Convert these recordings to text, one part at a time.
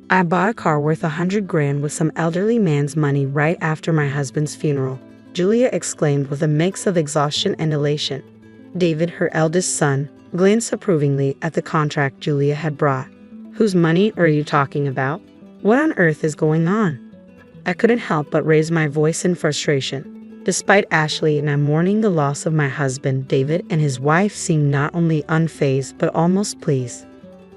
I bought a car worth $100,000 with some elderly man's money right after my husband's funeral, Julia exclaimed with a mix of exhaustion and elation. David, her eldest son, glanced approvingly at the contract Julia had brought. Whose money are you talking about? What on earth is going on? I couldn't help but raise my voice in frustration. Despite Ashley and I mourning the loss of my husband, David and his wife seemed not only unfazed but almost pleased.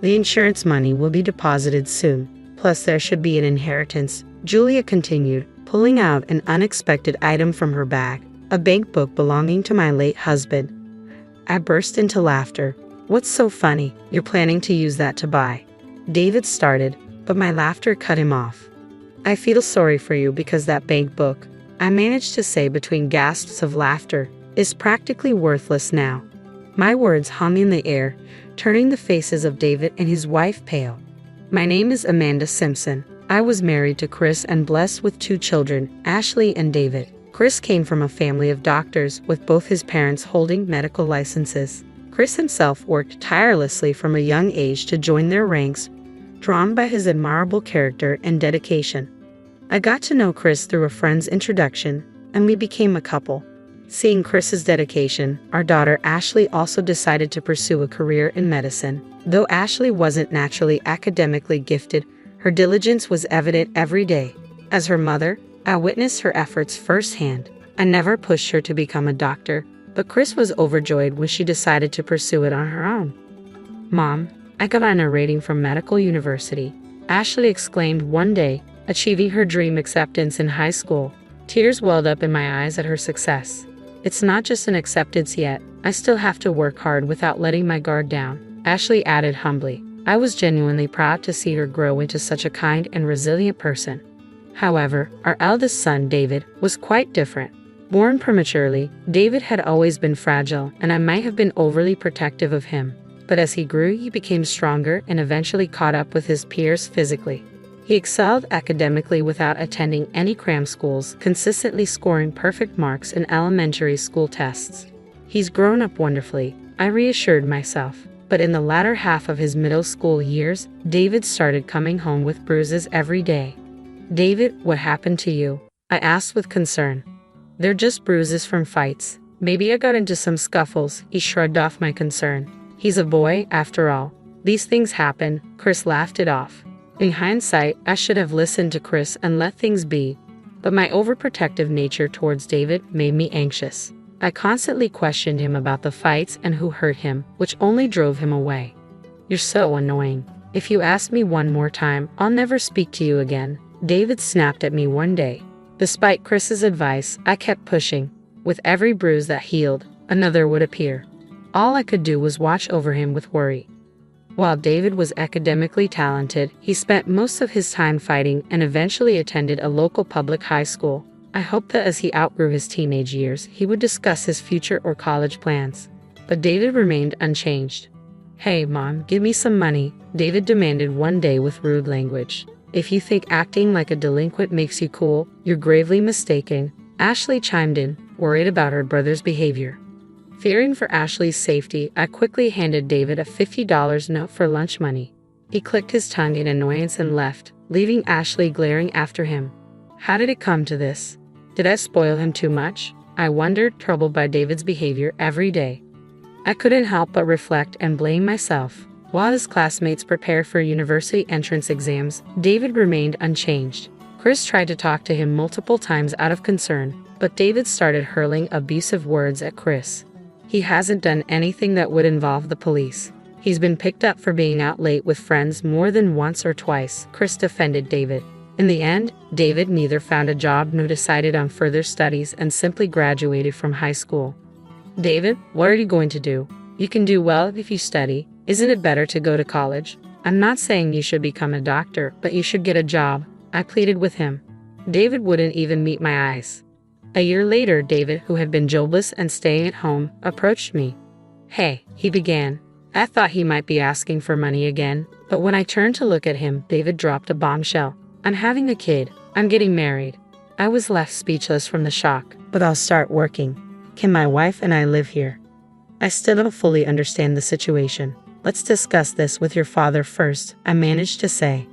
The insurance money will be deposited soon, plus there should be an inheritance, Julia continued, pulling out an unexpected item from her bag, a bank book belonging to my late husband. I burst into laughter. What's so funny? You're planning to use that to buy? David started, but my laughter cut him off. I feel sorry for you because that bank book, I managed to say between gasps of laughter, is practically worthless now. My words hung in the air, turning the faces of David and his wife pale. My name is Amanda Simpson. I was married to Chris and blessed with 2 children, Ashley and David. Chris came from a family of doctors with both his parents holding medical licenses. Chris himself worked tirelessly from a young age to join their ranks, drawn by his admirable character and dedication. I got to know Chris through a friend's introduction, and we became a couple. Seeing Chris's dedication, our daughter Ashley also decided to pursue a career in medicine. Though Ashley wasn't naturally academically gifted, her diligence was evident every day. As her mother, I witnessed her efforts firsthand. I never pushed her to become a doctor, but Chris was overjoyed when she decided to pursue it on her own. Mom, I got an honor rating from medical university, Ashley exclaimed one day, achieving her dream acceptance in high school. Tears welled up in my eyes at her success. It's not just an acceptance yet, I still have to work hard without letting my guard down, Ashley added humbly. I was genuinely proud to see her grow into such a kind and resilient person. However, our eldest son, David, was quite different. Born prematurely, David had always been fragile, and I might have been overly protective of him. But as he grew, he became stronger and eventually caught up with his peers physically. He excelled academically without attending any cram schools, consistently scoring perfect marks in elementary school tests. He's grown up wonderfully, I reassured myself. But in the latter half of his middle school years, David started coming home with bruises every day. David, what happened to you? I asked with concern. They're just bruises from fights. Maybe I got into some scuffles, he shrugged off my concern. He's a boy, after all. These things happen, Chris laughed it off. In hindsight, I should have listened to Chris and let things be, but my overprotective nature towards David made me anxious. I constantly questioned him about the fights and who hurt him, which only drove him away. You're so annoying. If you ask me one more time, I'll never speak to you again, David snapped at me one day. Despite Chris's advice, I kept pushing. With every bruise that healed, another would appear. All I could do was watch over him with worry. While David was academically talented, he spent most of his time fighting and eventually attended a local public high school. I hoped that as he outgrew his teenage years, he would discuss his future or college plans. But David remained unchanged. Hey, Mom, give me some money, David demanded one day with rude language. If you think acting like a delinquent makes you cool, you're gravely mistaken, Ashley chimed in, worried about her brother's behavior. Fearing for Ashley's safety, I quickly handed David a $50 note for lunch money. He clicked his tongue in annoyance and left, leaving Ashley glaring after him. How did it come to this? Did I spoil him too much? I wondered, troubled by David's behavior every day. I couldn't help but reflect and blame myself. While his classmates prepared for university entrance exams, David remained unchanged. Chris tried to talk to him multiple times out of concern, but David started hurling abusive words at Chris. He hasn't done anything that would involve the police. He's been picked up for being out late with friends more than once or twice, Chris defended David. In the end, David neither found a job nor decided on further studies and simply graduated from high school. David, what are you going to do? You can do well if you study. Isn't it better to go to college? I'm not saying you should become a doctor, but you should get a job, I pleaded with him. David wouldn't even meet my eyes. A year later, David, who had been jobless and staying at home, approached me. Hey, he began. I thought he might be asking for money again, but when I turned to look at him, David dropped a bombshell. I'm having a kid. I'm getting married. I was left speechless from the shock, but I'll start working. Can my wife and I live here? I still don't fully understand the situation. Let's discuss this with your father first, I managed to say.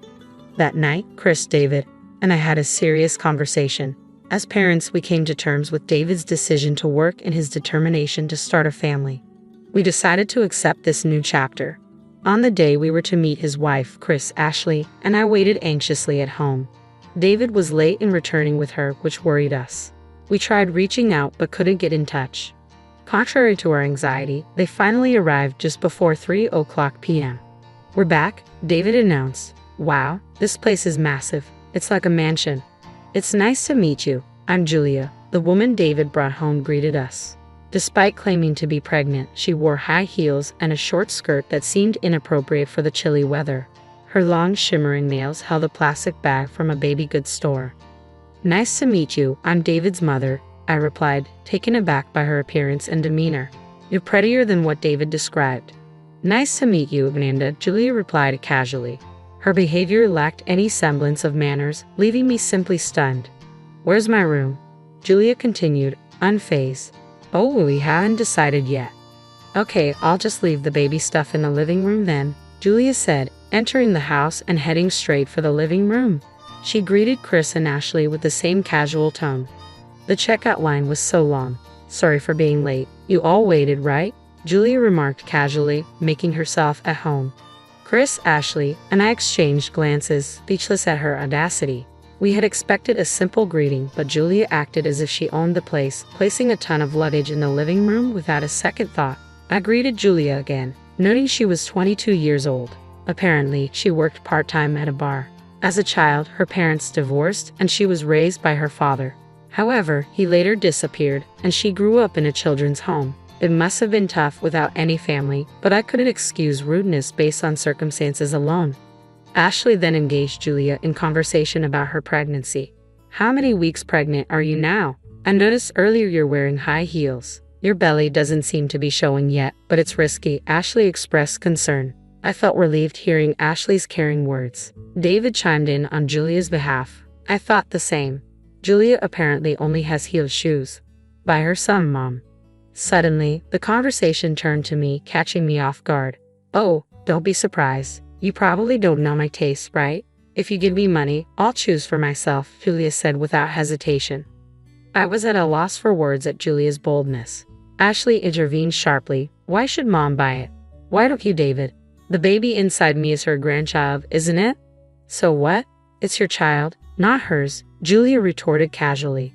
That night, Chris, David, and I had a serious conversation. As parents, we came to terms with David's decision to work and his determination to start a family. We decided to accept this new chapter. On the day we were to meet his wife, Chris, Ashley, and I waited anxiously at home. David was late in returning with her, which worried us. We tried reaching out but couldn't get in touch. Contrary to our anxiety, they finally arrived just before 3:00 p.m. "We're back," David announced. "Wow, this place is massive. It's like a mansion." "It's nice to meet you. I'm Julia," the woman David brought home greeted us. Despite claiming to be pregnant, she wore high heels and a short skirt that seemed inappropriate for the chilly weather. Her long, shimmering nails held a plastic bag from a baby goods store. "Nice to meet you. I'm David's mother," I replied, taken aback by her appearance and demeanor. "You're prettier than what David described." "Nice to meet you, Amanda," Julia replied casually. Her behavior lacked any semblance of manners, leaving me simply stunned. "Where's my room?" Julia continued, unfazed. "Oh, we haven't decided yet." "Okay, I'll just leave the baby stuff in the living room then," Julia said, entering the house and heading straight for the living room. She greeted Chris and Ashley with the same casual tone. The checkout line was so long. "Sorry for being late. You all waited, right?" Julia remarked casually, making herself at home. Chris, Ashley, and I exchanged glances, speechless at her audacity. We had expected a simple greeting, but Julia acted as if she owned the place, placing a ton of luggage in the living room without a second thought. I greeted Julia again, noting she was 22 years old. Apparently, she worked part-time at a bar. As a child, her parents divorced, and she was raised by her father. However, he later disappeared, and she grew up in a children's home. It must have been tough without any family, but I couldn't excuse rudeness based on circumstances alone. Ashley then engaged Julia in conversation about her pregnancy. "How many weeks pregnant are you now? I noticed earlier you're wearing high heels. Your belly doesn't seem to be showing yet, but it's risky," Ashley expressed concern. I felt relieved hearing Ashley's caring words. David chimed in on Julia's behalf. "I thought the same. Julia apparently only has heeled shoes. Buy her some, Mom." Suddenly, the conversation turned to me, catching me off guard. "Oh, don't be surprised. You probably don't know my taste, right? If you give me money, I'll choose for myself," Julia said without hesitation. I was at a loss for words at Julia's boldness. Ashley intervened sharply. "Why should Mom buy it? Why don't you, David? The baby inside me is her grandchild, isn't it?" "So what? It's your child, not hers," Julia retorted casually.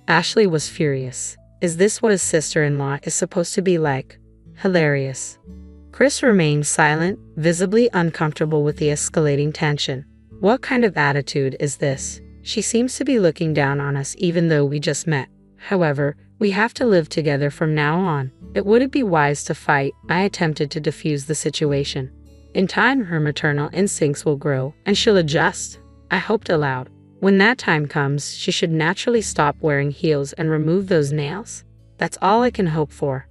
Ashley was furious. Is this what a sister-in-law is supposed to be like? Hilarious. Chris remained silent, visibly uncomfortable with the escalating tension. What kind of attitude is this? She seems to be looking down on us even though we just met. However, we have to live together from now on. It wouldn't be wise to fight. I attempted to defuse the situation. In time, her maternal instincts will grow, and she'll adjust. I hoped aloud. When that time comes, she should naturally stop wearing heels and remove those nails. That's all I can hope for.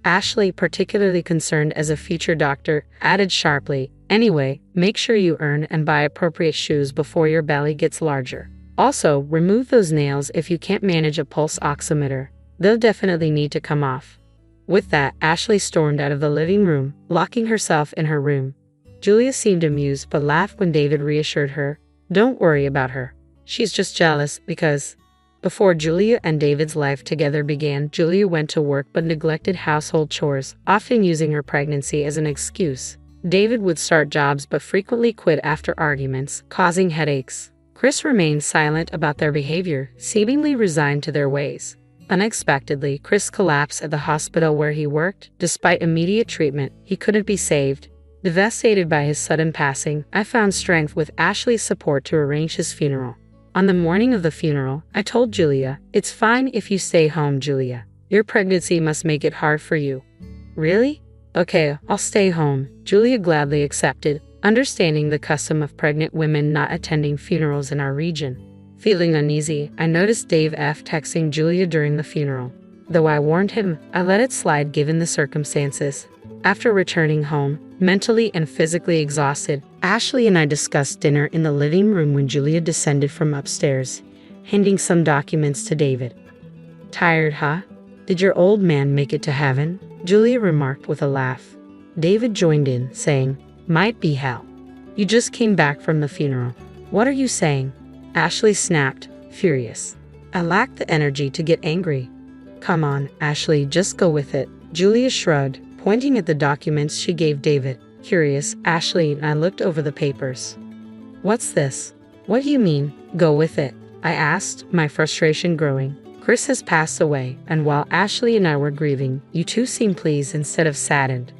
Ashley, particularly concerned as a future doctor, added sharply, "Anyway, make sure you earn and buy appropriate shoes before your belly gets larger. Also, remove those nails if you can't manage a pulse oximeter. They'll definitely need to come off." With that, Ashley stormed out of the living room, locking herself in her room. Julia seemed amused but laughed when David reassured her. "Don't worry about her. She's just jealous because..." Before Julia and David's life together began, Julia went to work but neglected household chores, often using her pregnancy as an excuse. David would start jobs but frequently quit after arguments, causing headaches. Chris remained silent about their behavior, seemingly resigned to their ways. Unexpectedly, Chris collapsed at the hospital where he worked. Despite immediate treatment, he couldn't be saved. Devastated by his sudden passing, I found strength with Ashley's support to arrange his funeral. On the morning of the funeral, I told Julia, "It's fine if you stay home, Julia. Your pregnancy must make it hard for you." "Really? Okay, I'll stay home," Julia gladly accepted, understanding the custom of pregnant women not attending funerals in our region. Feeling uneasy, I noticed Dave texting Julia during the funeral. Though I warned him, I let it slide given the circumstances. After returning home, mentally and physically exhausted, Ashley and I discussed dinner in the living room when Julia descended from upstairs, handing some documents to David. "Tired, huh? Did your old man make it to heaven?" Julia remarked with a laugh. David joined in, saying, "Might be hell. You just came back from the funeral. What are you saying? Ashley snapped, furious. I lacked the energy to get angry. Come on, Ashley, just go with it. Julia shrugged, pointing at the documents she gave David. Curious, Ashley and I looked over the papers. What's this? What do you mean, go with it? I asked, my frustration growing. Chris has passed away, and while Ashley and I were grieving, you two seemed pleased instead of saddened.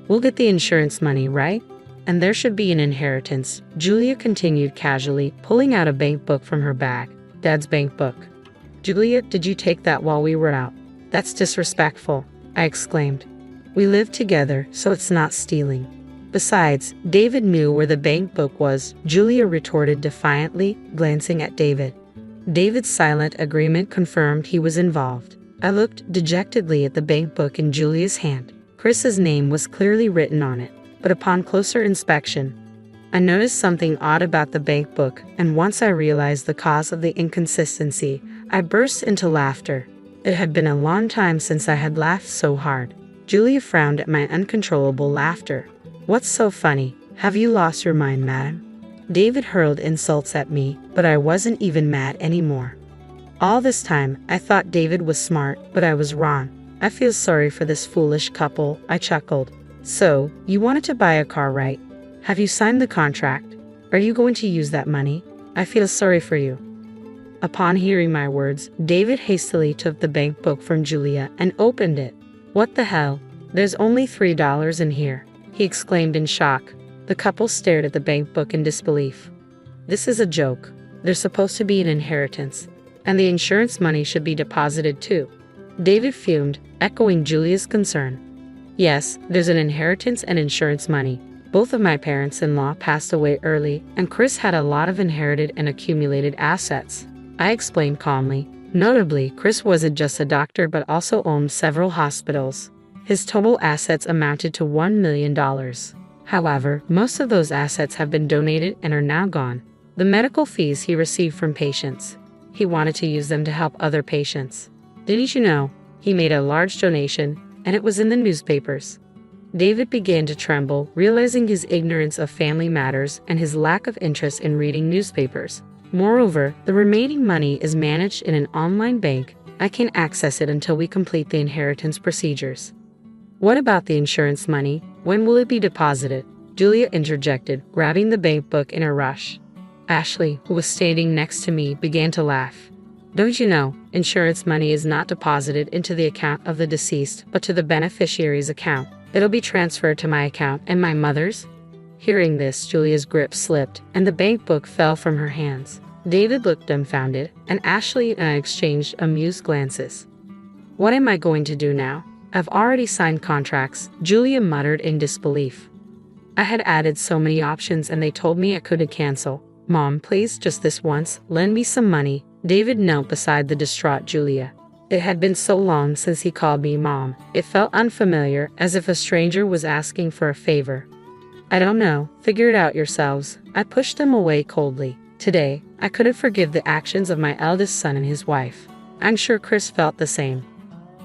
We'll get the insurance money, right? And there should be an inheritance, Julia continued casually, pulling out a bank book from her bag. Dad's bank book. Julia, did you take that while we were out? That's disrespectful, I exclaimed. We lived together, so it's not stealing. Besides, David knew where the bank book was, Julia retorted defiantly, glancing at David. David's silent agreement confirmed he was involved. I looked dejectedly at the bank book in Julia's hand. Chris's name was clearly written on it, but upon closer inspection, I noticed something odd about the bank book, and once I realized the cause of the inconsistency, I burst into laughter. It had been a long time since I had laughed so hard. Julia frowned at my uncontrollable laughter. What's so funny? Have you lost your mind, madam? David hurled insults at me, but I wasn't even mad anymore. All this time, I thought David was smart, but I was wrong. I feel sorry for this foolish couple, I chuckled. So, you wanted to buy a car, right? Have you signed the contract? Are you going to use that money? I feel sorry for you. Upon hearing my words, David hastily took the bank book from Julia and opened it. What the hell? There's only $3 in here, he exclaimed in shock. The couple stared at the bank book in disbelief. This is a joke. There's supposed to be an inheritance, and the insurance money should be deposited too. David fumed, echoing Julia's concern. Yes, there's an inheritance and insurance money. Both of my parents-in-law passed away early, and Chris had a lot of inherited and accumulated assets, I explained calmly. Notably, Chris wasn't just a doctor but also owned several hospitals. His total assets amounted to $1 million. However, most of those assets have been donated and are now gone. The medical fees he received from patients, he wanted to use them to help other patients. Didn't you know? He made a large donation, and it was in the newspapers. David began to tremble, realizing his ignorance of family matters and his lack of interest in reading newspapers. Moreover, the remaining money is managed in an online bank. I can't access it until we complete the inheritance procedures. What about the insurance money? When will it be deposited? Julia interjected, grabbing the bank book in a rush. Ashley, who was standing next to me, began to laugh. Don't you know, insurance money is not deposited into the account of the deceased, but to the beneficiary's account. It'll be transferred to my account and my mother's. Hearing this, Julia's grip slipped, and the bank book fell from her hands. David looked dumbfounded, and Ashley and I exchanged amused glances. What am I going to do now? I've already signed contracts, Julia muttered in disbelief. I had added so many options and they told me I couldn't cancel. Mom, please, just this once, lend me some money. David knelt beside the distraught Julia. It had been so long since he called me Mom. It felt unfamiliar, as if a stranger was asking for a favor. I don't know, figure it out yourselves. I pushed them away coldly. Today, I couldn't forgive the actions of my eldest son and his wife. I'm sure Chris felt the same.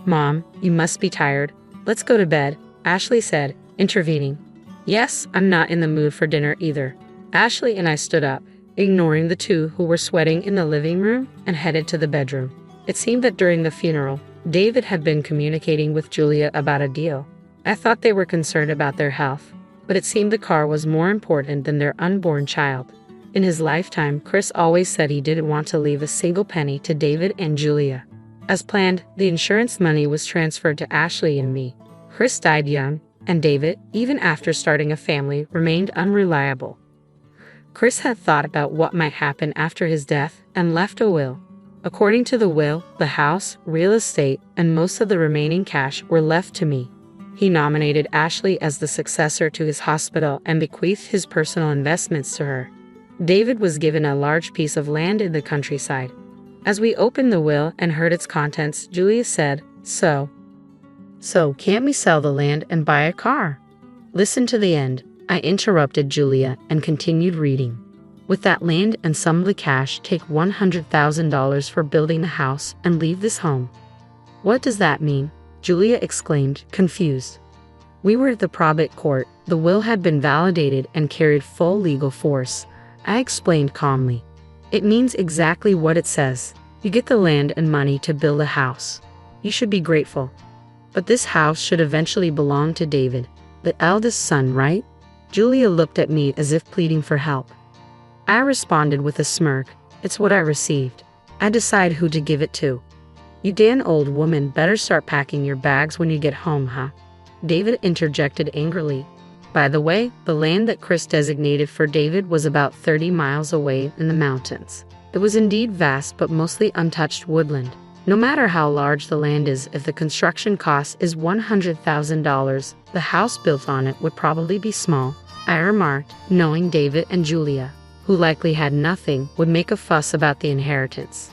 Mom, you must be tired. Let's go to bed, Ashley said, intervening. Yes, I'm not in the mood for dinner either. Ashley and I stood up, ignoring the two who were sweating in the living room, and headed to the bedroom. It seemed that during the funeral, David had been communicating with Julia about a deal. I thought they were concerned about their health, but it seemed the car was more important than their unborn child. In his lifetime, Chris always said he didn't want to leave a single penny to David and Julia. As planned, the insurance money was transferred to Ashley and me. Chris died young, and David, even after starting a family, remained unreliable. Chris had thought about what might happen after his death and left a will. According to the will, the house, real estate, and most of the remaining cash were left to me. He nominated Ashley as the successor to his hospital and bequeathed his personal investments to her. David was given a large piece of land in the countryside. As we opened the will and heard its contents, Julia said, So can't we sell the land and buy a car? Listen to the end. I interrupted Julia and continued reading. With that land and some of the cash, take $100,000 for building the house and leave this home. What does that mean? Julia exclaimed, confused. We were at the probate court. The will had been validated and carried full legal force. I explained calmly. It means exactly what it says. You get the land and money to build a house. You should be grateful. But this house should eventually belong to David, the eldest son, right? Julia looked at me as if pleading for help. I responded with a smirk. It's what I received. I decide who to give it to. You damn old woman better start packing your bags when you get home, huh? David interjected angrily. By the way, the land that Chris designated for David was about 30 miles away in the mountains. It was indeed vast but mostly untouched woodland. No matter how large the land is, if the construction cost is $100,000, the house built on it would probably be small, I remarked, knowing David and Julia, who likely had nothing, would make a fuss about the inheritance.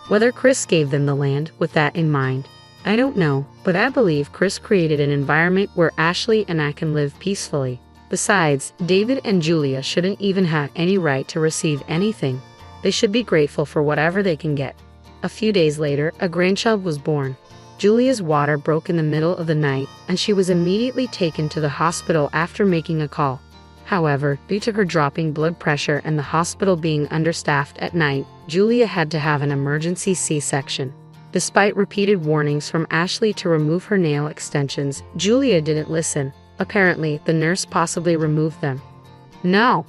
Whether Chris gave them the land with that in mind, I don't know, but I believe Chris created an environment where Ashley and I can live peacefully. Besides, David and Julia shouldn't even have any right to receive anything. They should be grateful for whatever they can get. A few days later, a grandchild was born. Julia's water broke in the middle of the night, and she was immediately taken to the hospital after making a call. However, due to her dropping blood pressure and the hospital being understaffed at night, Julia had to have an emergency C-section. Despite repeated warnings from Ashley to remove her nail extensions, Julia didn't listen. Apparently, the nurse possibly removed them. No,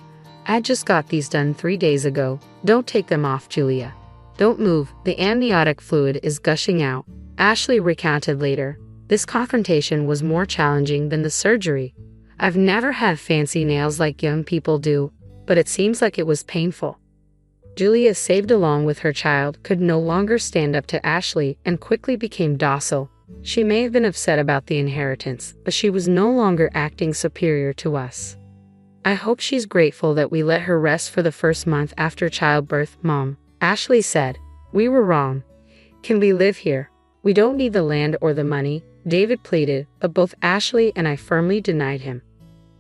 I just got these done 3 days ago. Don't take them off, Julia. Don't move, the amniotic fluid is gushing out, Ashley recounted later. This confrontation was more challenging than the surgery. I've never had fancy nails like young people do, but it seems like it was painful. Julia, saved along with her child, could no longer stand up to Ashley and quickly became docile. She may have been upset about the inheritance, but she was no longer acting superior to us. I hope she's grateful that we let her rest for the first month after childbirth, Mom. Ashley said, we were wrong. Can we live here? We don't need the land or the money, David pleaded, but both Ashley and I firmly denied him.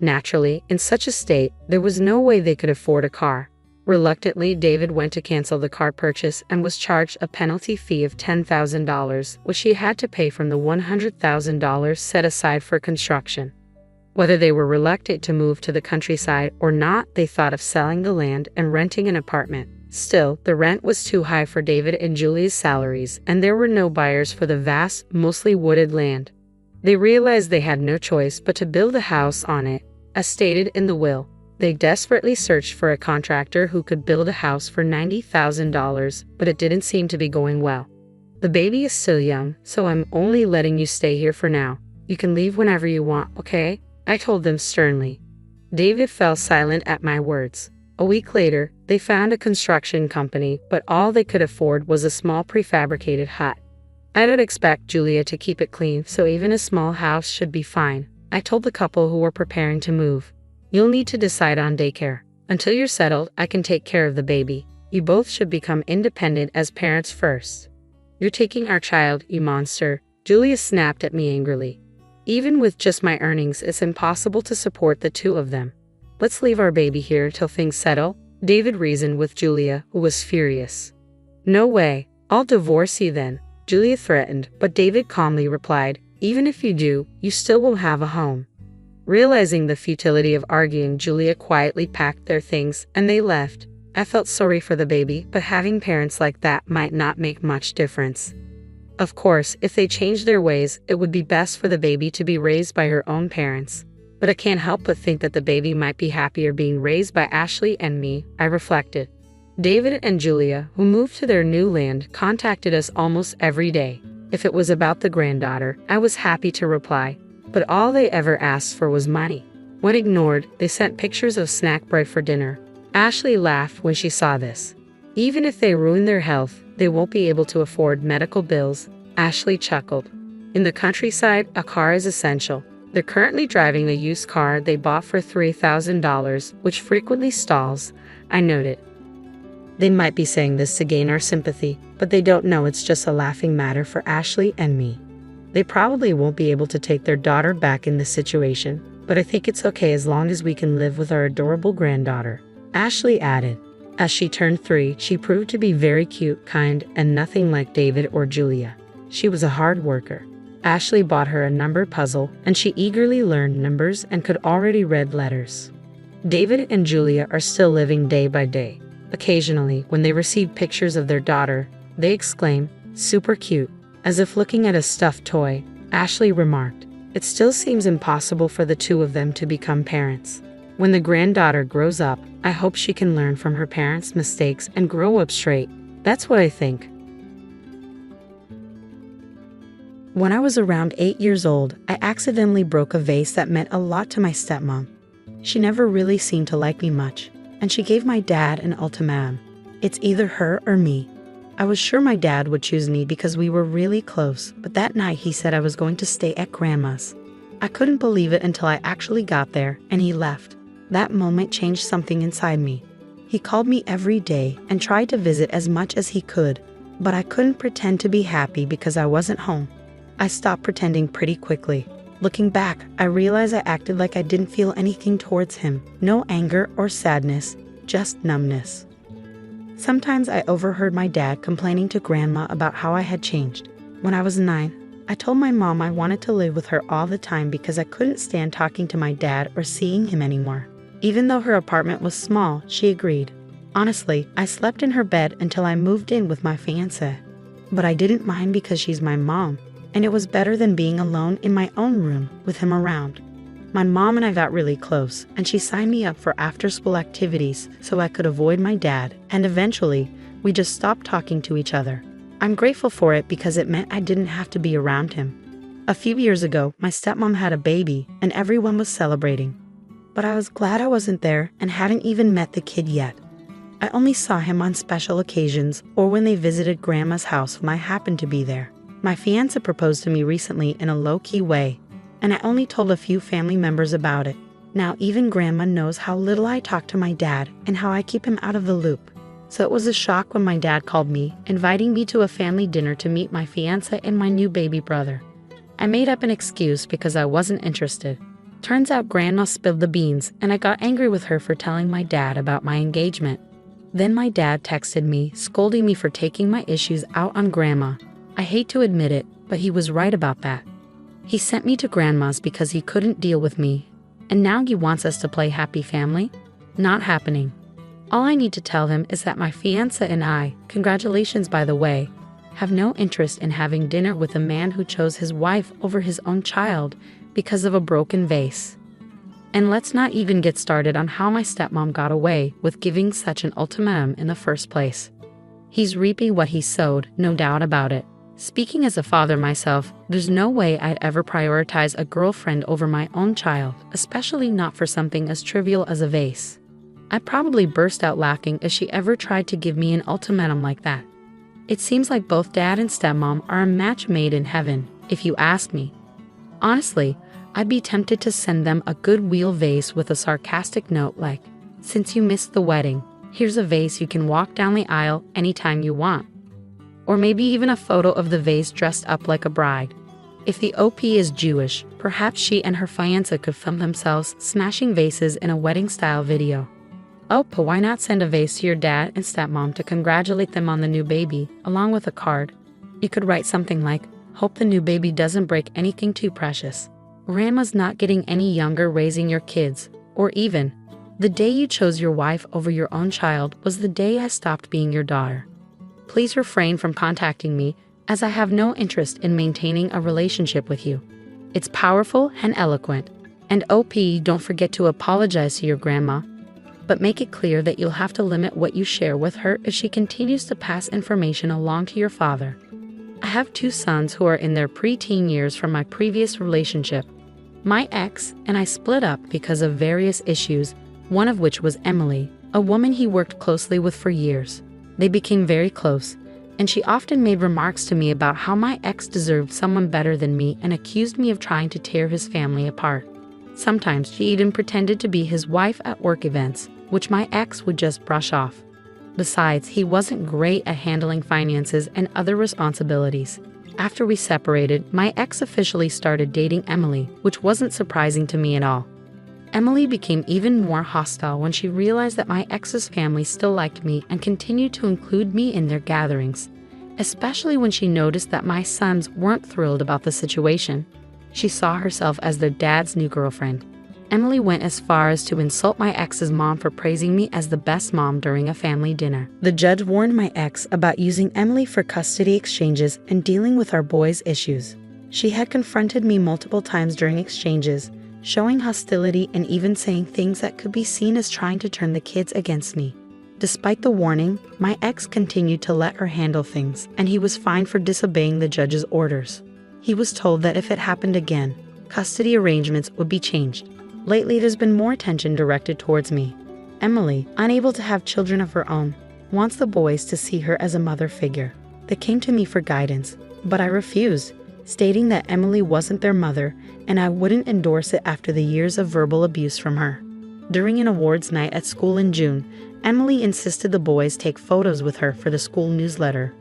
Naturally, in such a state, there was no way they could afford a car. Reluctantly, David went to cancel the car purchase and was charged a penalty fee of $10,000, which he had to pay from the $100,000 set aside for construction. Whether they were reluctant to move to the countryside or not, they thought of selling the land and renting an apartment. Still, the rent was too high for David and Julie's salaries, and there were no buyers for the vast, mostly wooded land. They realized they had no choice but to build a house on it, as stated in the will. They desperately searched for a contractor who could build a house for $90,000, but it didn't seem to be going well. The baby is still young, so I'm only letting you stay here for now. You can leave whenever you want, okay? I told them sternly. David fell silent at my words. A week later, they found a construction company, but all they could afford was a small prefabricated hut. I don't expect Julia to keep it clean, so even a small house should be fine. I told the couple who were preparing to move. You'll need to decide on daycare. Until you're settled, I can take care of the baby. You both should become independent as parents first. You're taking our child, you monster. Julia snapped at me angrily. Even with just my earnings, it's impossible to support the two of them. Let's leave our baby here till things settle, David reasoned with Julia, who was furious. No way. I'll divorce you then, Julia threatened, but David calmly replied, even if you do, you still will have a home. Realizing the futility of arguing, Julia quietly packed their things and they left. I felt sorry for the baby, but having parents like that might not make much difference. Of course, if they changed their ways, it would be best for the baby to be raised by her own parents. But I can't help but think that the baby might be happier being raised by Ashley and me, I reflected. David and Julia, who moved to their new land, contacted us almost every day. If it was about the granddaughter, I was happy to reply. But all they ever asked for was money. When ignored, they sent pictures of snack bread for dinner. Ashley laughed when she saw this. Even if they ruin their health, they won't be able to afford medical bills, Ashley chuckled. In the countryside, a car is essential. They're currently driving a used car they bought for $3,000, which frequently stalls, I noted. They might be saying this to gain our sympathy, but they don't know it's just a laughing matter for Ashley and me. They probably won't be able to take their daughter back in this situation, but I think it's okay as long as we can live with our adorable granddaughter, Ashley added. As she turned 3, she proved to be very cute, kind, and nothing like David or Julia. She was a hard worker. Ashley bought her a number puzzle, and she eagerly learned numbers and could already read letters. David and Julia are still living day by day. Occasionally, when they receive pictures of their daughter, they exclaim, "Super cute," as if looking at a stuffed toy. Ashley remarked, "It still seems impossible for the two of them to become parents. When the granddaughter grows up, I hope she can learn from her parents' mistakes and grow up straight. That's what I think." When I was around 8 years old, I accidentally broke a vase that meant a lot to my stepmom. She never really seemed to like me much, and she gave my dad an ultimatum. It's either her or me. I was sure my dad would choose me because we were really close, but that night he said I was going to stay at Grandma's. I couldn't believe it until I actually got there and he left. That moment changed something inside me. He called me every day and tried to visit as much as he could, but I couldn't pretend to be happy because I wasn't home. I stopped pretending pretty quickly. Looking back, I realized I acted like I didn't feel anything towards him. No anger or sadness, just numbness. Sometimes I overheard my dad complaining to Grandma about how I had changed. When I was 9, I told my mom I wanted to live with her all the time because I couldn't stand talking to my dad or seeing him anymore. Even though her apartment was small, she agreed. Honestly, I slept in her bed until I moved in with my fiancé. But I didn't mind because she's my mom, and it was better than being alone in my own room with him around. My mom and I got really close, and she signed me up for after-school activities so I could avoid my dad, and eventually, we just stopped talking to each other. I'm grateful for it because it meant I didn't have to be around him. A few years ago, my stepmom had a baby, and everyone was celebrating. But I was glad I wasn't there and hadn't even met the kid yet. I only saw him on special occasions or when they visited Grandma's house when I happened to be there. My fiancé proposed to me recently in a low-key way, and I only told a few family members about it. Now even Grandma knows how little I talk to my dad and how I keep him out of the loop. So it was a shock when my dad called me, inviting me to a family dinner to meet my fiancé and my new baby brother. I made up an excuse because I wasn't interested. Turns out Grandma spilled the beans, and I got angry with her for telling my dad about my engagement. Then my dad texted me, scolding me for taking my issues out on Grandma. I hate to admit it, but he was right about that. He sent me to Grandma's because he couldn't deal with me, and now he wants us to play happy family? Not happening. All I need to tell him is that my fiancé and I, congratulations by the way, have no interest in having dinner with a man who chose his wife over his own child because of a broken vase. And let's not even get started on how my stepmom got away with giving such an ultimatum in the first place. He's reaping what he sowed, no doubt about it. Speaking as a father myself, there's no way I'd ever prioritize a girlfriend over my own child, especially not for something as trivial as a vase. I'd probably burst out laughing if she ever tried to give me an ultimatum like that. It seems like both dad and stepmom are a match made in heaven, if you ask me. Honestly, I'd be tempted to send them a Goodwill vase with a sarcastic note like, "Since you missed the wedding, here's a vase you can walk down the aisle anytime you want." Or maybe even a photo of the vase dressed up like a bride. If the OP is Jewish, perhaps she and her fiancé could film themselves smashing vases in a wedding-style video. Oh, but why not send a vase to your dad and stepmom to congratulate them on the new baby, along with a card? You could write something like, "Hope the new baby doesn't break anything too precious. Grandma's not getting any younger raising your kids," or even, "The day you chose your wife over your own child was the day I stopped being your daughter. Please refrain from contacting me, as I have no interest in maintaining a relationship with you." It's powerful and eloquent. And OP, don't forget to apologize to your grandma, but make it clear that you'll have to limit what you share with her if she continues to pass information along to your father. I have 2 sons who are in their preteen years from my previous relationship. My ex and I split up because of various issues, one of which was Emily, a woman he worked closely with for years. They became very close, and she often made remarks to me about how my ex deserved someone better than me and accused me of trying to tear his family apart. Sometimes she even pretended to be his wife at work events, which my ex would just brush off. Besides, he wasn't great at handling finances and other responsibilities. After we separated, my ex officially started dating Emily, which wasn't surprising to me at all. Emily became even more hostile when she realized that my ex's family still liked me and continued to include me in their gatherings, especially when she noticed that my sons weren't thrilled about the situation. She saw herself as their dad's new girlfriend. Emily went as far as to insult my ex's mom for praising me as the best mom during a family dinner. The judge warned my ex about using Emily for custody exchanges and dealing with our boys' issues. She had confronted me multiple times during exchanges, showing hostility and even saying things that could be seen as trying to turn the kids against me. Despite the warning, my ex continued to let her handle things, and he was fined for disobeying the judge's orders. He was told that if it happened again, custody arrangements would be changed. Lately, there's been more attention directed towards me. Emily, unable to have children of her own, wants the boys to see her as a mother figure. They came to me for guidance, but I refused, stating that Emily wasn't their mother and I wouldn't endorse it after the years of verbal abuse from her. During an awards night at school in June, Emily insisted the boys take photos with her for the school newsletter.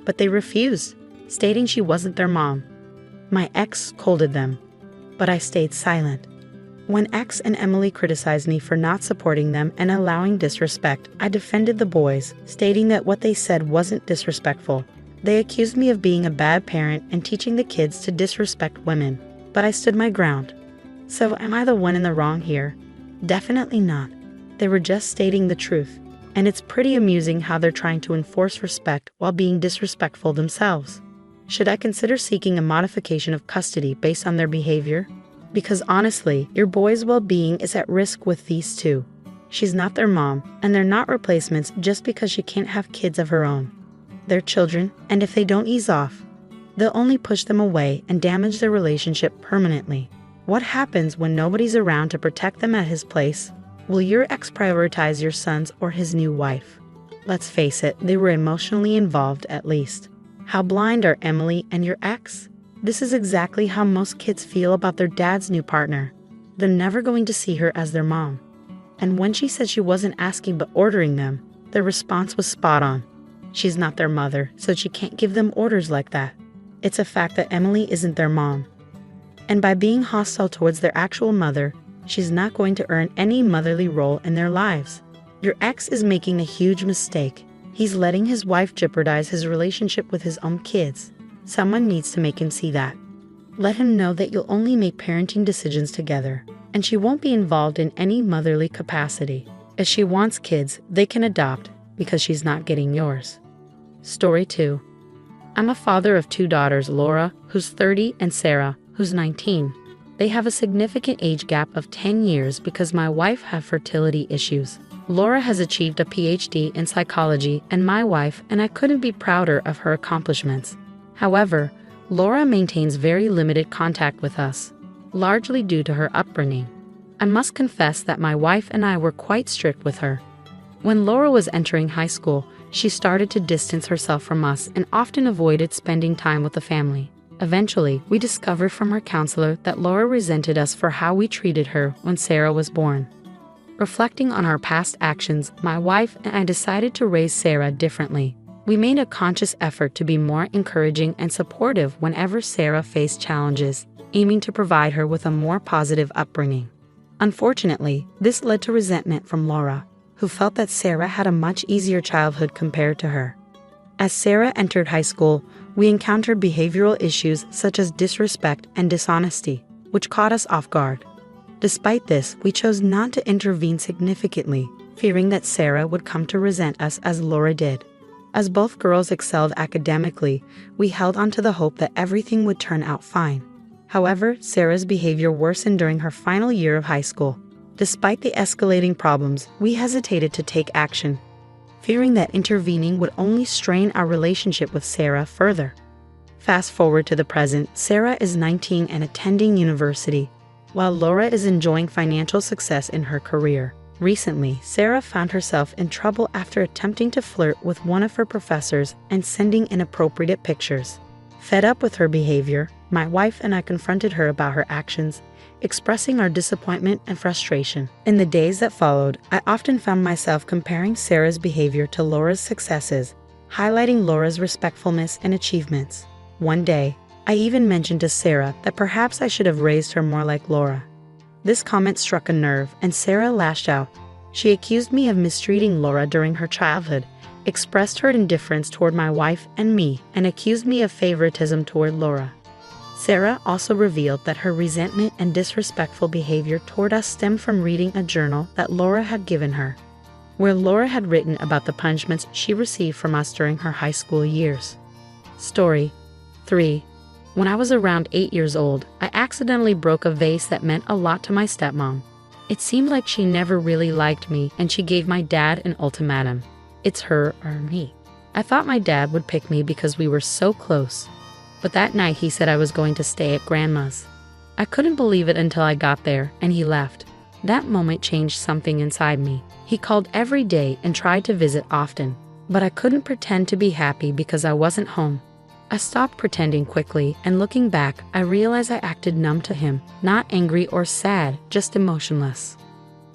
But they refused, stating she wasn't their mom. My ex scolded them, but I stayed silent. When X and Emily criticized me for not supporting them and allowing disrespect, I defended the boys, stating that what they said wasn't disrespectful. They accused me of being a bad parent and teaching the kids to disrespect women, but I stood my ground. So am I the one in the wrong here? Definitely not. They were just stating the truth, and it's pretty amusing how they're trying to enforce respect while being disrespectful themselves. Should I consider seeking a modification of custody based on their behavior? Because honestly, your boy's well-being is at risk with these two. She's not their mom, and they're not replacements just because she can't have kids of her own. They're children, and if they don't ease off, they'll only push them away and damage their relationship permanently. What happens when nobody's around to protect them at his place? Will your ex prioritize your sons or his new wife? Let's face it, they were emotionally involved at least. How blind are Emily and your ex? This is exactly how most kids feel about their dad's new partner. They're never going to see her as their mom. And when she said she wasn't asking but ordering them, their response was spot on. She's not their mother, so she can't give them orders like that. It's a fact that Emily isn't their mom. And by being hostile towards their actual mother, she's not going to earn any motherly role in their lives. Your ex is making a huge mistake. He's letting his wife jeopardize his relationship with his own kids. Someone needs to make him see that. Let him know that you'll only make parenting decisions together, and she won't be involved in any motherly capacity. If she wants kids, they can adopt, because she's not getting yours. Story 2. I'm a father of 2 daughters, Laura, who's 30, and Sarah, who's 19. They have a significant age gap of 10 years because my wife had fertility issues. Laura has achieved a PhD in psychology, and my wife and I couldn't be prouder of her accomplishments. However, Laura maintains very limited contact with us, largely due to her upbringing. I must confess that my wife and I were quite strict with her. When Laura was entering high school, she started to distance herself from us and often avoided spending time with the family. Eventually, we discovered from her counselor that Laura resented us for how we treated her when Sarah was born. Reflecting on our past actions, my wife and I decided to raise Sarah differently. We made a conscious effort to be more encouraging and supportive whenever Sarah faced challenges, aiming to provide her with a more positive upbringing. Unfortunately, this led to resentment from Laura, who felt that Sarah had a much easier childhood compared to her. As Sarah entered high school, we encountered behavioral issues such as disrespect and dishonesty, which caught us off guard. Despite this, we chose not to intervene significantly, fearing that Sarah would come to resent us as Laura did. As both girls excelled academically, we held on to the hope that everything would turn out fine. However, Sarah's behavior worsened during her final year of high school. Despite the escalating problems, we hesitated to take action, fearing that intervening would only strain our relationship with Sarah further. Fast forward to the present, Sarah is 19 and attending university, while Laura is enjoying financial success in her career. Recently, Sarah found herself in trouble after attempting to flirt with one of her professors and sending inappropriate pictures. Fed up with her behavior, my wife and I confronted her about her actions, expressing our disappointment and frustration. In the days that followed, I often found myself comparing Sarah's behavior to Laura's successes, highlighting Laura's respectfulness and achievements. One day, I even mentioned to Sarah that perhaps I should have raised her more like Laura. This comment struck a nerve, and Sarah lashed out. She accused me of mistreating Laura during her childhood, expressed her indifference toward my wife and me, and accused me of favoritism toward Laura. Sarah also revealed that her resentment and disrespectful behavior toward us stemmed from reading a journal that Laura had given her, where Laura had written about the punishments she received from us during her high school years. Story 3. When I was around 8 years old, I accidentally broke a vase that meant a lot to my stepmom. It seemed like she never really liked me, and she gave my dad an ultimatum. It's her or me. I thought my dad would pick me because we were so close. But that night he said I was going to stay at Grandma's. I couldn't believe it until I got there and he left. That moment changed something inside me. He called every day and tried to visit often, but I couldn't pretend to be happy because I wasn't home. I stopped pretending quickly, and looking back, I realized I acted numb to him, not angry or sad, just emotionless.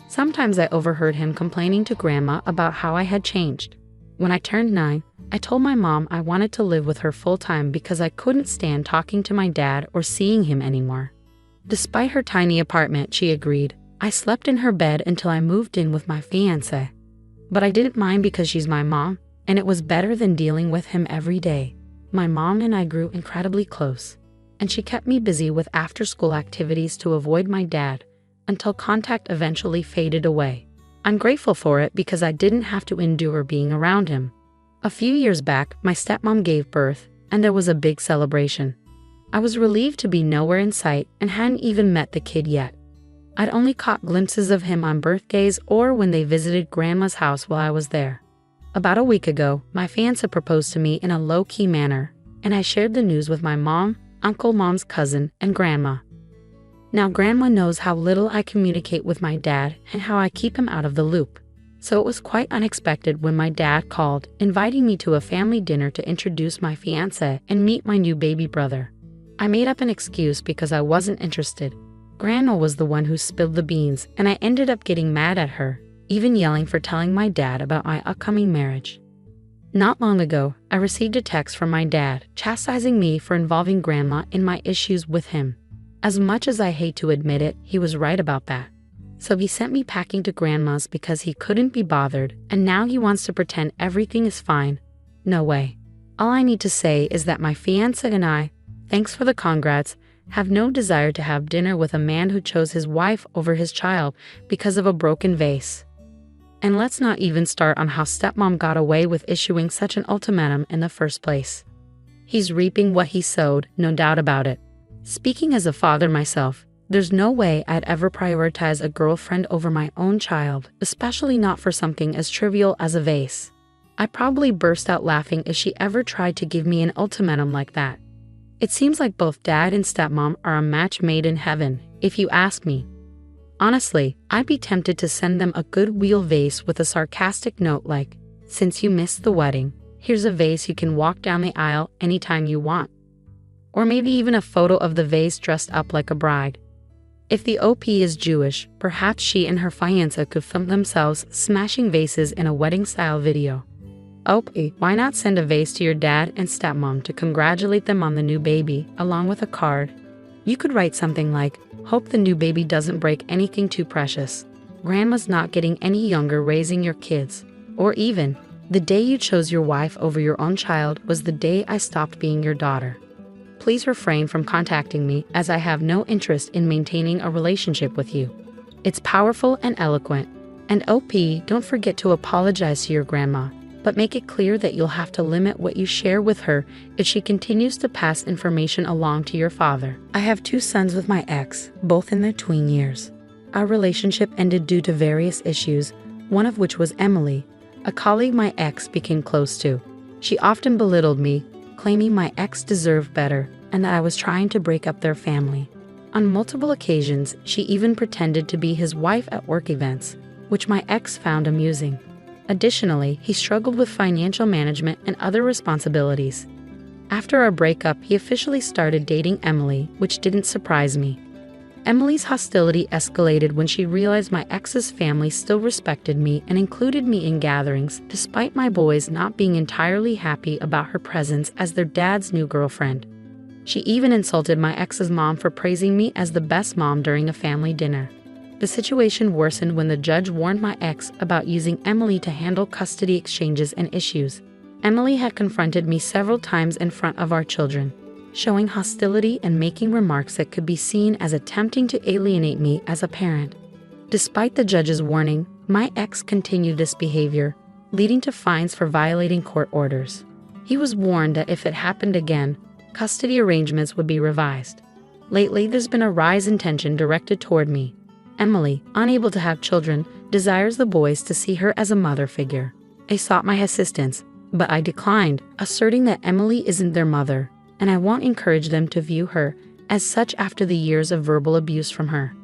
Sometimes I overheard him complaining to Grandma about how I had changed. When I turned 9, I told my mom I wanted to live with her full-time because I couldn't stand talking to my dad or seeing him anymore. Despite her tiny apartment, she agreed. I slept in her bed until I moved in with my fiancé. But I didn't mind because she's my mom, and it was better than dealing with him every day. My mom and I grew incredibly close, and she kept me busy with after-school activities to avoid my dad, until contact eventually faded away. I'm grateful for it because I didn't have to endure being around him. A few years back, my stepmom gave birth, and there was a big celebration. I was relieved to be nowhere in sight and hadn't even met the kid yet. I'd only caught glimpses of him on birthdays or when they visited Grandma's house while I was there. About a week ago, my fiancé proposed to me in a low-key manner, and I shared the news with my mom, Uncle Mom's cousin, and Grandma. Now Grandma knows how little I communicate with my dad and how I keep him out of the loop. So it was quite unexpected when my dad called, inviting me to a family dinner to introduce my fiancé and meet my new baby brother. I made up an excuse because I wasn't interested. Grandma was the one who spilled the beans, and I ended up getting mad at her, even yelling for telling my dad about my upcoming marriage. Not long ago, I received a text from my dad chastising me for involving Grandma in my issues with him. As much as I hate to admit it, he was right about that. So he sent me packing to Grandma's because he couldn't be bothered, and now he wants to pretend everything is fine. No way. All I need to say is that my fiancé and I, thanks for the congrats, have no desire to have dinner with a man who chose his wife over his child because of a broken vase. And let's not even start on how stepmom got away with issuing such an ultimatum in the first place. He's reaping what he sowed, no doubt about it. Speaking as a father myself, there's no way I'd ever prioritize a girlfriend over my own child, especially not for something as trivial as a vase. I'd probably burst out laughing if she ever tried to give me an ultimatum like that. It seems like both dad and stepmom are a match made in heaven, if you ask me. Honestly, I'd be tempted to send them a goodwill vase with a sarcastic note like, "Since you missed the wedding, here's a vase you can walk down the aisle anytime you want." Or maybe even a photo of the vase dressed up like a bride. If the OP is Jewish, perhaps she and her fiancé could film themselves smashing vases in a wedding-style video. OP, why not send a vase to your dad and stepmom to congratulate them on the new baby, along with a card? You could write something like, "Hope the new baby doesn't break anything too precious. Grandma's not getting any younger raising your kids." Or even, "The day you chose your wife over your own child was the day I stopped being your daughter. Please refrain from contacting me as I have no interest in maintaining a relationship with you." It's powerful and eloquent. And OP, don't forget to apologize to your grandma, but make it clear that you'll have to limit what you share with her if she continues to pass information along to your father. I have 2 sons with my ex, both in their tween years. Our relationship ended due to various issues, one of which was Emily, a colleague my ex became close to. She often belittled me, claiming my ex deserved better and that I was trying to break up their family. On multiple occasions, she even pretended to be his wife at work events, which my ex found amusing. Additionally, he struggled with financial management and other responsibilities. After our breakup, he officially started dating Emily, which didn't surprise me. Emily's hostility escalated when she realized my ex's family still respected me and included me in gatherings, despite my boys not being entirely happy about her presence as their dad's new girlfriend. She even insulted my ex's mom for praising me as the best mom during a family dinner. The situation worsened when the judge warned my ex about using Emily to handle custody exchanges and issues. Emily had confronted me several times in front of our children. showing hostility and making remarks that could be seen as attempting to alienate me as a parent. Despite the judge's warning, my ex continued this behavior, leading to fines for violating court orders. He was warned that if it happened again, custody arrangements would be revised. Lately, there's been a rise in tension directed toward me. Emily, unable to have children, desires the boys to see her as a mother figure. They sought my assistance, but I declined, asserting that Emily isn't their mother, and I won't encourage them to view her as such after the years of verbal abuse from her.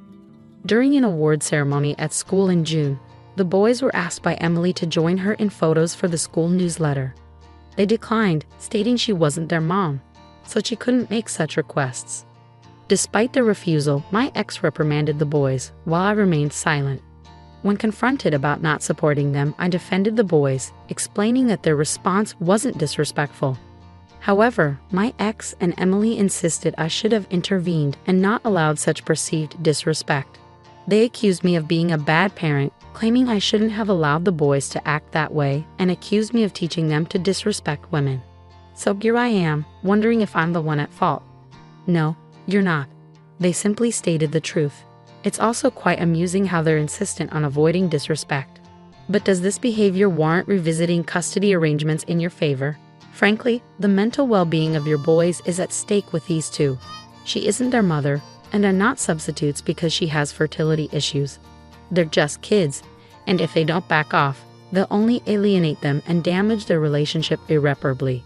During an award ceremony at school in June, the boys were asked by Emily to join her in photos for the school newsletter. They declined, stating she wasn't their mom, so she couldn't make such requests. Despite their refusal, my ex reprimanded the boys, while I remained silent. When confronted about not supporting them, I defended the boys, explaining that their response wasn't disrespectful. However, my ex and Emily insisted I should have intervened and not allowed such perceived disrespect. They accused me of being a bad parent, claiming I shouldn't have allowed the boys to act that way, and accused me of teaching them to disrespect women. So here I am, wondering if I'm the one at fault. No, you're not. They simply stated the truth. It's also quite amusing how they're insistent on avoiding disrespect. But does this behavior warrant revisiting custody arrangements in your favor? Frankly, the mental well-being of your boys is at stake with these two. She isn't their mother, and are not substitutes because she has fertility issues. They're just kids, and if they don't back off, they'll only alienate them and damage their relationship irreparably.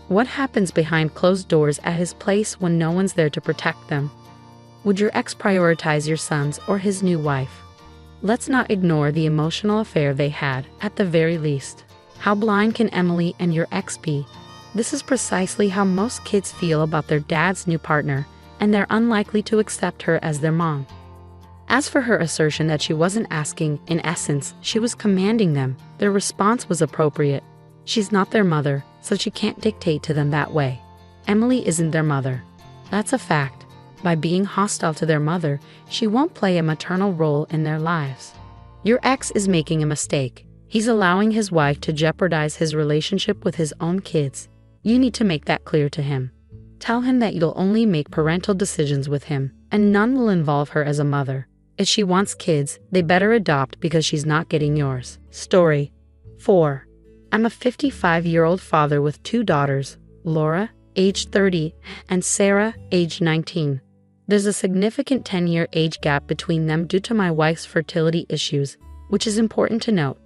What happens behind closed doors at his place when no one's there to protect them? Would your ex prioritize your sons or his new wife? Let's not ignore the emotional affair they had, at the very least. How blind can Emily and your ex be? This is precisely how most kids feel about their dad's new partner, and they're unlikely to accept her as their mom. As for her assertion that she wasn't asking, in essence, she was commanding them, their response was appropriate. She's not their mother, so she can't dictate to them that way. Emily isn't their mother. That's a fact. By being hostile to their mother, she won't play a maternal role in their lives. Your ex is making a mistake. He's allowing his wife to jeopardize his relationship with his own kids. You need to make that clear to him. Tell him that you'll only make parental decisions with him, and none will involve her as a mother. If she wants kids, they better adopt because she's not getting yours. Story 4. I'm a 55-year-old father with 2 daughters, Laura, age 30, and Sarah, age 19. There's a significant 10-year age gap between them due to my wife's fertility issues, which is important to note.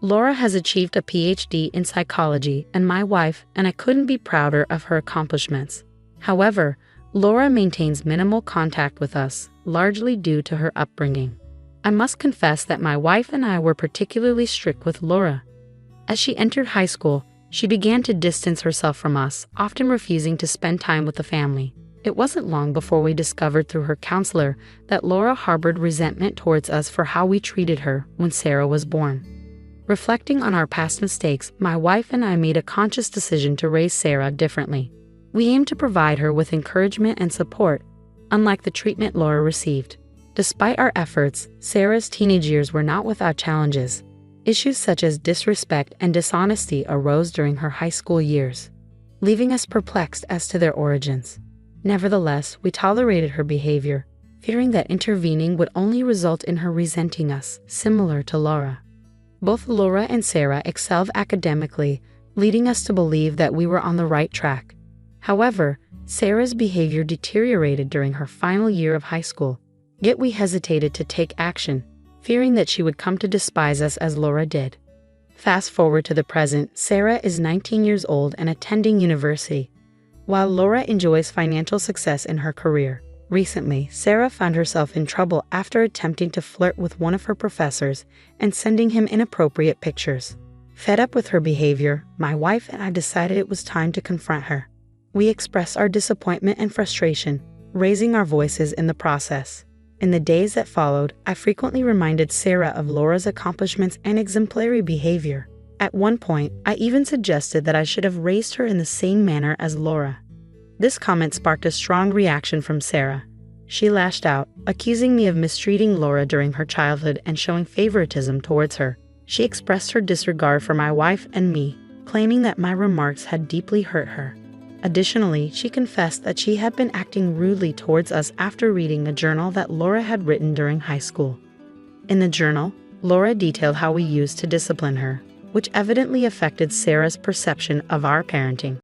Laura has achieved a PhD in psychology, and my wife and I couldn't be prouder of her accomplishments. However, Laura maintains minimal contact with us, largely due to her upbringing. I must confess that my wife and I were particularly strict with Laura. As she entered high school, she began to distance herself from us, often refusing to spend time with the family. It wasn't long before we discovered through her counselor that Laura harbored resentment towards us for how we treated her when Sarah was born. Reflecting on our past mistakes, my wife and I made a conscious decision to raise Sarah differently. We aimed to provide her with encouragement and support, unlike the treatment Laura received. Despite our efforts, Sarah's teenage years were not without challenges. Issues such as disrespect and dishonesty arose during her high school years, leaving us perplexed as to their origins. Nevertheless, we tolerated her behavior, fearing that intervening would only result in her resenting us, similar to Laura. Both Laura and Sarah excelled academically, leading us to believe that we were on the right track. However, Sarah's behavior deteriorated during her final year of high school, yet we hesitated to take action, fearing that she would come to despise us as Laura did. Fast forward to the present, Sarah is 19 years old and attending university, while Laura enjoys financial success in her career. Recently, Sarah found herself in trouble after attempting to flirt with one of her professors and sending him inappropriate pictures. Fed up with her behavior, my wife and I decided it was time to confront her. We expressed our disappointment and frustration, raising our voices in the process. In the days that followed, I frequently reminded Sarah of Laura's accomplishments and exemplary behavior. At one point, I even suggested that I should have raised her in the same manner as Laura. This comment sparked a strong reaction from Sarah. She lashed out, accusing me of mistreating Laura during her childhood and showing favoritism towards her. She expressed her disregard for my wife and me, claiming that my remarks had deeply hurt her. Additionally, she confessed that she had been acting rudely towards us after reading a journal that Laura had written during high school. In the journal, Laura detailed how we used to discipline her, which evidently affected Sarah's perception of our parenting.